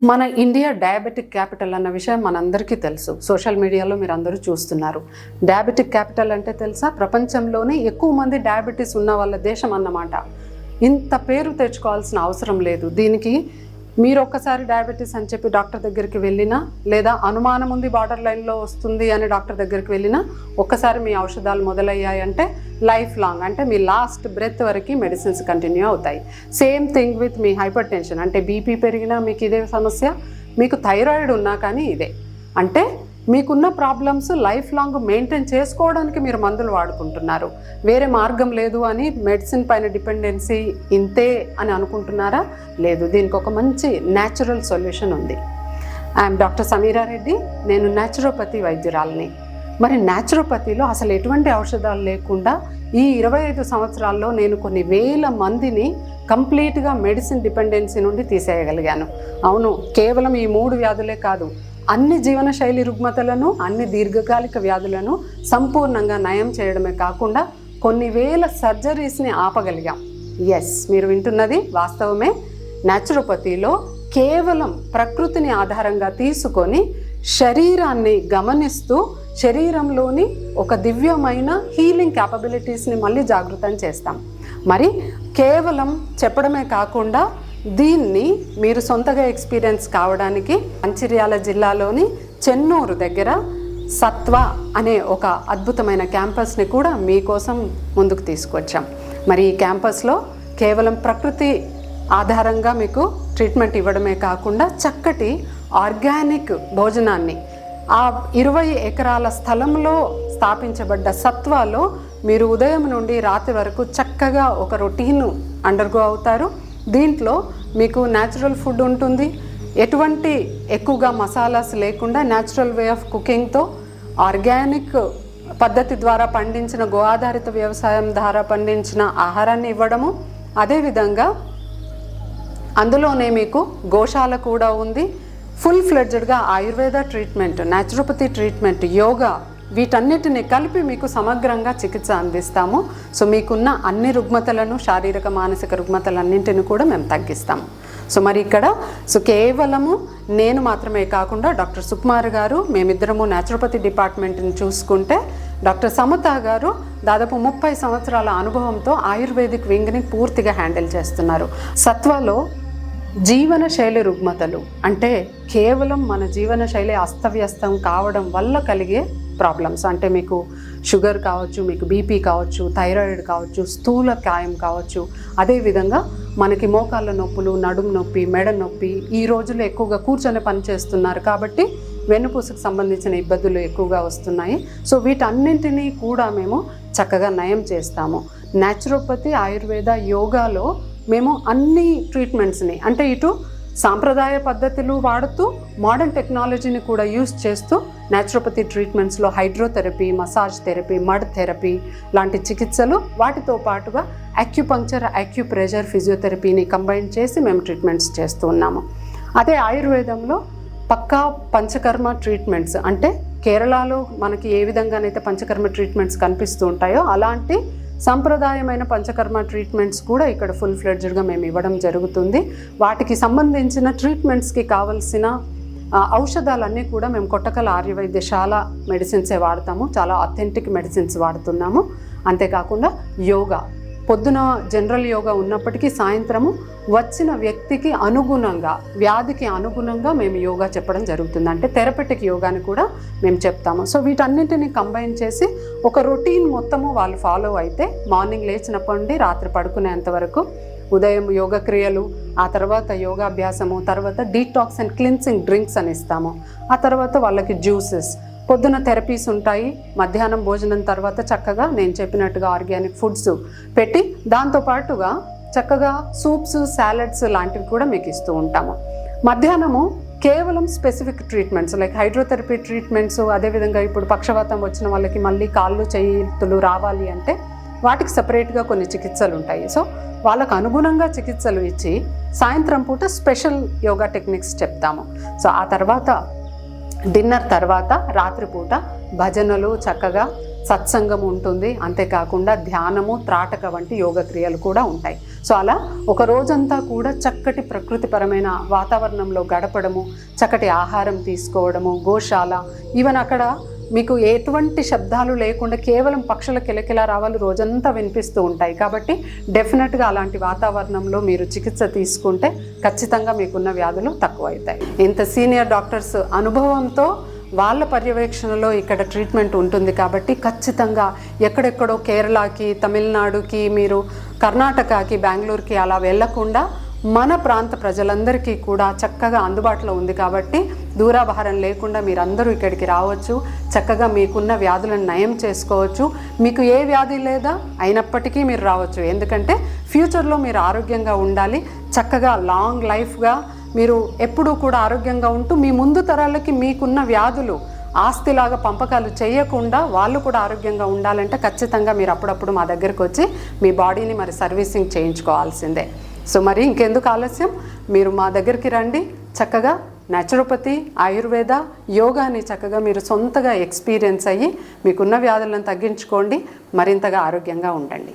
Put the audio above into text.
మన India diabetic capital అన్న విషయం మనందరికీ తెలుసు. సోషల్ మీడియాలో మీరు అందరూ చూస్తున్నారు. డయాబెటిక్ క్యాపిటల్ అంటే తెలుసా? ప్రపంచంలోనే ఎక్కువ మంది డయాబెటీస్ ఉన్న వాళ్ళ దేశం అన్నమాట. ఇంత పేరు తెచ్చుకోవాల్సిన అవసరం లేదు. దీనికి మీరు ఒక్కసారి డయాబెటీస్ అని చెప్పి డాక్టర్ దగ్గరికి వెళ్ళినా, లేదా అనుమానం ఉంది బార్డర్ లైన్లో వస్తుంది అని డాక్టర్ దగ్గరికి వెళ్ళినా, ఒక్కసారి మీ ఔషధాలు మొదలయ్యాయి అంటే లైఫ్ లాంగ్, అంటే మీ లాస్ట్ బ్రెత్ వరకు మెడిసిన్స్ కంటిన్యూ అవుతాయి. Same thing with me hyper tension, అంటే బీపీ పెరిగినా మీకు ఇదే సమస్య, మీకు థైరాయిడ్ ఉన్నా కానీ ఇదే. అంటే మీకున్న ప్రాబ్లమ్స్ లైఫ్ లాంగ్ మెయింటైన్ చేసుకోవడానికి మీరు మందులు వాడుకుంటున్నారు. వేరే మార్గం లేదు అని మెడిసిన్ పైన డిపెండెన్సీ ఇంతే అని అనుకుంటున్నారా? లేదు, దీనికి ఒక మంచి న్యాచురల్ సొల్యూషన్ ఉంది. I'm doctor Sameera Reddy. నేను న్యాచురోపతి వైద్యురాలని. మరి న్యాచురోపతిలో అసలు ఎటువంటి ఔషధాలు లేకుండా ఈ 25 సంవత్సరాల్లో నేను కొన్ని వేల మందిని కంప్లీట్గా మెడిసిన్ డిపెండెన్సీ నుండి తీసేయగలిగాను. అవును, కేవలం ఈ 3 వ్యాధులే కాదు, అన్ని జీవనశైలి రుగ్మతలను, అన్ని దీర్ఘకాలిక వ్యాధులను సంపూర్ణంగా నయం చేయడమే కాకుండా కొన్ని వేల సర్జరీస్ని ఆపగలిగాం. ఎస్, మీరు వింటున్నది వాస్తవమే. న్యాచురోపతిలో కేవలం ప్రకృతిని ఆధారంగా తీసుకొని శరీరాన్ని గమనిస్తూ శరీరంలోని ఒక దివ్యమైన హీలింగ్ క్యాపబిలిటీస్ని మళ్ళీ జాగృతం చేస్తాం. మరి కేవలం చెప్పడమే కాకుండా దీన్ని మీరు సొంతగా ఎక్స్పీరియన్స్ కావడానికి మంచిర్యాల జిల్లాలోని చెన్నూరు దగ్గర సత్వ అనే ఒక అద్భుతమైన క్యాంపస్ని కూడా మీకోసం ముందుకు తీసుకొచ్చాం. మరి ఈ క్యాంపస్లో కేవలం ప్రకృతి ఆధారంగా మీకు ట్రీట్మెంట్ ఇవ్వడమే కాకుండా చక్కటి ఆర్గానిక్ భోజనాన్ని ఆ 20 ఎకరాల స్థలంలో స్థాపించబడ్డ సత్వాలో మీరు ఉదయం నుండి రాత్రి వరకు చక్కగా ఒక రొటీన్ అండర్గో అవుతారు. దీంట్లో మీకు న్యాచురల్ ఫుడ్ ఉంటుంది. ఎటువంటి ఎక్కువగా మసాలాస్ లేకుండా న్యాచురల్ వే ఆఫ్ కుకింగ్తో ఆర్గానిక్ పద్ధతి ద్వారా పండించిన గో ఆధారిత వ్యవసాయం ద్వారా పండించిన ఆహారాన్ని ఇవ్వడము, అదేవిధంగా అందులోనే మీకు గోశాల కూడా ఉంది. ఫుల్ ఫ్లెడ్జ్డ్గా Ayurveda treatment, naturopathy treatment, yoga, వీటన్నిటిని కలిపి మీకు సమగ్రంగా చికిత్స అందిస్తాము. సో మీకున్న అన్ని రుగ్మతలను, శారీరక మానసిక రుగ్మతలన్నింటిని కూడా మేము తగ్గిస్తాము. సో మరి ఇక్కడ కేవలము నేను మాత్రమే కాకుండా డాక్టర్ సుకుమార్ గారు, మేమిద్దరము న్యాచురోపతి డిపార్ట్మెంట్ని చూసుకుంటే డాక్టర్ సమత గారు దాదాపు 30 సంవత్సరాల అనుభవంతో ఆయుర్వేదిక్ వింగ్ని పూర్తిగా హ్యాండిల్ చేస్తున్నారు. సత్వలో జీవనశైలి రుగ్మతలు అంటే కేవలం మన జీవనశైలి అస్తవ్యస్తం కావడం వల్ల కలిగే ప్రాబ్లమ్స్, అంటే మీకు షుగర్ కావచ్చు, మీకు బీపీ కావచ్చు, థైరాయిడ్ కావచ్చు, స్థూల కాయం కావచ్చు, అదేవిధంగా మనకి మోకాళ్ళ నొప్పులు, నడుము నొప్పి, మెడ నొప్పి, ఈ రోజుల్లో ఎక్కువగా కూర్చొని పని చేస్తున్నారు కాబట్టి వెన్నుపూసకు సంబంధించిన ఇబ్బందులు ఎక్కువగా వస్తున్నాయి. సో వీటన్నింటినీ కూడా మేము చక్కగా నయం చేస్తాము. న్యాచురోపతి, ఆయుర్వేద, యోగాలో మేము అన్ని ట్రీట్మెంట్స్ని, అంటే ఇటు సాంప్రదాయ పద్ధతులు వాడుతూ మోడర్న్ టెక్నాలజీని కూడా యూస్ చేస్తూ న్యాచురోపతి ట్రీట్మెంట్స్లో hydrotherapy, massage therapy, mud therapy లాంటి చికిత్సలు, వాటితో పాటుగా అక్యుపంక్చర్, అక్యుప్రెషర్, ఫిజియోథెరపీని కంబైన్ చేసి మేము ట్రీట్మెంట్స్ చేస్తూ ఉన్నాము. అదే ఆయుర్వేదంలో పక్కా పంచకర్మ ట్రీట్మెంట్స్, అంటే కేరళలో మనకి ఏ విధంగానైతే పంచకర్మ ట్రీట్మెంట్స్ కనిపిస్తూ ఉంటాయో అలాంటి సంప్రదాయమైన పంచకర్మ ట్రీట్మెంట్స్ కూడా ఇక్కడ ఫుల్ ఫ్లెడ్జ్డ్గా మేము ఇవ్వడం జరుగుతుంది. వాటికి సంబంధించిన ట్రీట్మెంట్స్కి కావలసిన ఔషధాలన్నీ కూడా మేము కొట్టకల ఆర్యవైద్యశాల మెడిసిన్సే వాడతాము. చాలా అథెంటిక్ మెడిసిన్స్ వాడుతున్నాము. అంతేకాకుండా యోగా, పొద్దున జనరల్ యోగా ఉన్నప్పటికీ సాయంత్రము వచ్చిన వ్యక్తికి అనుగుణంగా, వ్యాధికి అనుగుణంగా మేము యోగా చెప్పడం జరుగుతుంది. అంటే థెరపెటిక్ యోగాని కూడా మేము చెప్తాము. సో వీటన్నింటినీ కంబైన్ చేసి ఒక రొటీన్ మొత్తము వాళ్ళు ఫాలో అయితే మార్నింగ్ లేచినప్పటి నుండి రాత్రి పడుకునేంత వరకు ఉదయం యోగ క్రియలు, ఆ తర్వాత యోగాభ్యాసము, తర్వాత డీటాక్స్ అండ్ క్లిన్సింగ్ డ్రింక్స్ అని ఇస్తాము. ఆ తర్వాత వాళ్ళకి జ్యూసెస్, పొద్దున థెరపీస్ ఉంటాయి. మధ్యాహ్నం భోజనం తర్వాత చక్కగా నేను చెప్పినట్టుగా ఆర్గానిక్ ఫుడ్స్ పెట్టి దాంతోపాటుగా చక్కగా సూప్స్, సాలడ్స్ లాంటివి కూడా మీకు ఇస్తూ ఉంటాము. మధ్యాహ్నము కేవలం specific treatments like hydrotherapy treatments, అదేవిధంగా ఇప్పుడు పక్షవాతం వచ్చిన వాళ్ళకి మళ్ళీ కాళ్ళు చేతులు రావాలి అంటే వాటికి సపరేట్గా కొన్ని చికిత్సలు ఉంటాయి. సో వాళ్ళకు అనుగుణంగా చికిత్సలు ఇచ్చి సాయంత్రం పూట స్పెషల్ యోగా టెక్నిక్స్ చెప్తాము. సో ఆ తర్వాత డిన్నర్ తర్వాత రాత్రిపూట భజనలు, చక్కగా సత్సంగం ఉంటుంది. అంతేకాకుండా ధ్యానము, త్రాటక వంటి యోగ క్రియలు కూడా ఉంటాయి. సో అలా ఒక రోజంతా కూడా చక్కటి ప్రకృతిపరమైన వాతావరణంలో గడపడము, చక్కటి ఆహారం తీసుకోవడము, గోశాల, ఈవెన్ అక్కడ మీకు ఎటువంటి శబ్దాలు లేకుండా కేవలం పక్షుల కిలకిల రావాలు రోజంతా వినిపిస్తూ ఉంటాయి. కాబట్టి డెఫినెట్గా అలాంటి వాతావరణంలో మీరు చికిత్స తీసుకుంటే ఖచ్చితంగా మీకున్న వ్యాధులు తక్కువ అవుతాయి. ఇంత సీనియర్ డాక్టర్స్ అనుభవంతో వాళ్ళ పర్యవేక్షణలో ఇక్కడ ట్రీట్మెంట్ ఉంటుంది కాబట్టి ఖచ్చితంగా ఎక్కడెక్కడో కేరళకి, తమిళనాడుకి, మీరు కర్ణాటకకి, బెంగళూరుకి అలా వెళ్లకుండా మన ప్రాంత ప్రజలందరికీ కూడా చక్కగా అందుబాటులో ఉంది. కాబట్టి దూరాభారం లేకుండా మీరందరూ ఇక్కడికి రావచ్చు, చక్కగా మీకున్న వ్యాధులను నయం చేసుకోవచ్చు. మీకు ఏ వ్యాధి లేదా అయినప్పటికీ మీరు రావచ్చు. ఎందుకంటే ఫ్యూచర్లో మీరు ఆరోగ్యంగా ఉండాలి, చక్కగా లాంగ్ లైఫ్గా మీరు ఎప్పుడూ కూడా ఆరోగ్యంగా ఉంటూ మీ ముందు తరాలకి మీకున్న వ్యాధులు ఆస్తిలాగా పంపకాలు చేయకుండా వాళ్ళు కూడా ఆరోగ్యంగా ఉండాలంటే ఖచ్చితంగా మీరు అప్పుడప్పుడు మా దగ్గరకు వచ్చి మీ బాడీని మరి సర్వీసింగ్ చేయించుకోవాల్సిందే. సో మరి ఇంకెందుకు ఆలస్యం, మీరు మా దగ్గరికి రండి. చక్కగా న్యాచురోపతి, ఆయుర్వేద, యోగాని చక్కగా మీరు సొంతగా ఎక్స్పీరియన్స్ అయ్యి మీకున్న వ్యాధులను తగ్గించుకోండి, మరింతగా ఆరోగ్యంగా ఉండండి.